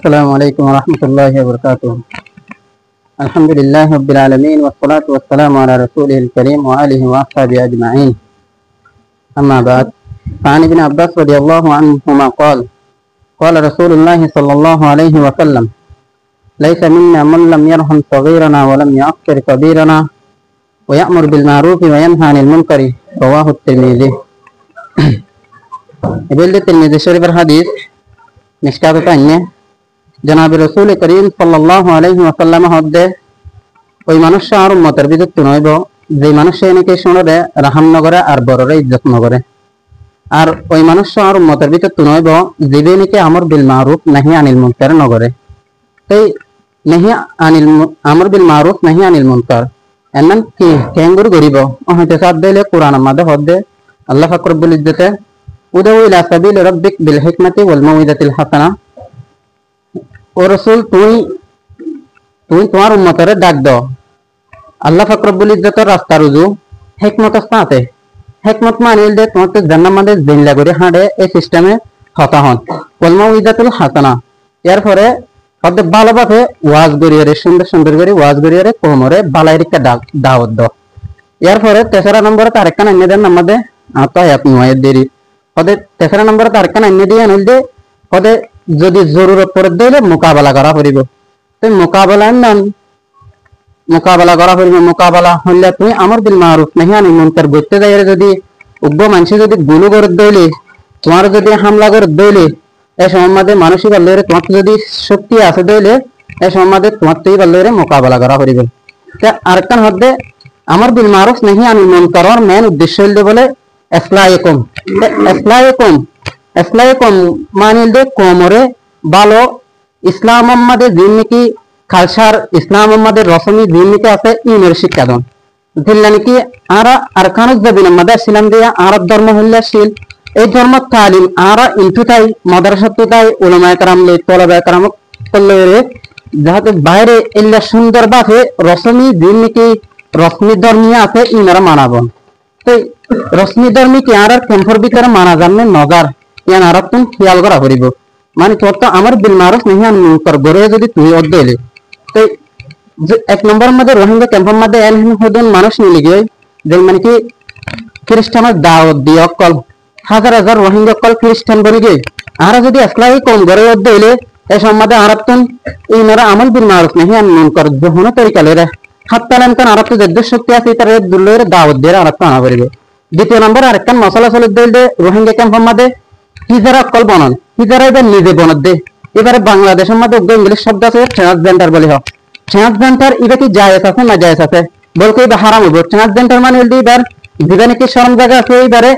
السلام عليكم ورحمة الله وبركاته. الحمد لله رب العالمين والصلاة والسلام على رسوله الكريم وآله وأصحابه أجمعين. أما بعد، فعن ابن عباس رضي الله عنهما قال: قال رسول الله صلى الله عليه وسلم: ليس منا من لم يرحم صغيرنا ولم يعقر كبيرنا ويأمر بالمعروف وينهى عن المنكر. رواه الترمذي. بلد الترمذي شريف الحديث مشكاة تانية জনাব রাসূল করিম সাল্লাল্লাহু আলাইহি ওয়াসাল্লাম হদ্দে ওই মানুষ আর উম্মতের ভিতর তুনইব যে মানুষ এনেকে শুনরে রাহাম নগরে আর বড়রে ইজ্জত নগরে, আর ওই মানুষ আর উম্মতের ভিতর তুনইব যে নাকি আমর বিল মারুফ নাহি আনিল মুনকার নগরে। তাই নাহি আনিল আমর বিল মারুফ নাহি আনিল মুনকার এমন কি কেঙ্গুর গরিব ও হইতে সাদ দিলে কোরআন মাদে হদ্দে আল্লাহ পাক রব্বুল ইজ্জতে উদউ ইলা সাবিল রাব্বিক বিল হিকমাতি ওয়াল মাউইদাতিল হাসানা। ও রাসূল, তুমি তোমার উম্মতরে ডাক দাও আল্লাহ পাক রব্বুল ইজ্জতের রাস্তা রুজু হিকমত সাথে। হিকমত মানে দে তোমাকে জান্নাত মধ্যে জিল্লা করে হাঁটে এই সিস্টেমে হতা হন ওয়াল মাউইদাতুল হাসানা। এর পরে হদে ভালোভাবে ওয়াজ করিয়ে সুন্দর সুন্দর করে ওয়াজ করিয়ে কোমরে বালাইরিকা দাওয়াত দাও। এর পরে তেসরা নম্বরে তারেকান এনে দেন আমাদের আতায়াত নয় দেরি হদে তেসরা নম্বরে তারেকান এনে দিয়ে আনল দে হদে যদি জরুরত পড়ে দিলে মোকাবেলা করা পড়িব। তো মোকাবেলা করা পড়িব। মোকাবেলা হইলে তুমি আমর বিল মারুফ নাহি আনিল মুনকার করতে যাই যদি উগ্র মানুষ যদি গুলো করে দইলে তোমার যদি হামলা করে দইলে এই সম্বন্ধে মানসিক আল্লাহরে তোমার যদি শক্তি আছে দইলে এই সম্বন্ধে তোমার তুই আল্লাহরে মোকাবেলা করা পড়িব। আরেকটা হদ্দে আমর বিল মারুফ নাহি আনিল মুনকার মেন উদ্দেশ্য হইলে বলে এসলাইকুম মানিল দে কোমরে ভালো ইসলাম আমাদের জিন্নিকি খালসার ইসলাম আমাদের রসমি জিন্নিকে আছে ইমের শিক্ষা দান দিল্লা নাকি আরা আরকানুজ দাবিন আমাদের ইসলাম দিয়া আরব ধর্ম হইলাশীল এই ধর্ম তালিম আরা ইনটু তাই মাদ্রাসাত তাই উলামায়ে কেরাম লই তলাবায়ে কেরাম করলে যাতে বাইরে ইল্লা সুন্দর ভাবে রসমি জিন্নিকি রসমি ধর্মীয় আছে ইনারা মানাবো। তো রসমি ধর্মী কি আর ক্যাম্পর ভিতরে মানা জানলে নজার ইয়ান আর তুমি খেয়াল করা করিব মানে তোর তো আমার বিল মারুফ নাহি আনিল মুনকার গরে যদি তুই অদ্দইলে। তো এক নম্বরের মধ্যে রোহিঙ্গা ক্যাম্পের মধ্যে এলহিন হদন মানুষ নিয়ে গিয়ে যে মানে কি খ্রিস্টানের দাওয়াত দিয়ে অকল হাজার হাজার রোহিঙ্গা কল খ্রিস্টান বনে গিয়ে আর যদি আসলাই কম গরে অদ্দইলে এই সম্বন্ধে আর তুমি ইনারা আমল বিল মারুফ নাহি আনিল মুনকার যখন তরিকা লেরে হাত তালান কান আর তো যদ্দ শক্তি আছে তার দুলের দাওয়াত দিয়ে আর তো আনা করিব। দ্বিতীয় নম্বর আরেকটা মশলা চলে দিলে রোহিঙ্গা ক্যাম্পের মধ্যে হিজারা কল বনান হিজারা এবার নিজে বনত দে। এবারে বাংলাদেশের মধ্যে ইংলিশ শব্দ আছে ট্রান্সজেন্ডার বলে হোক ট্রান্সজেন্ডার এটা কি জায়েজ আছে না জায়েজ আছে বলতে এবার হারাম হইব। ট্রান্সজেন্ডার মানে এবার জীবনে কি শরম জায়গা আছে এবারে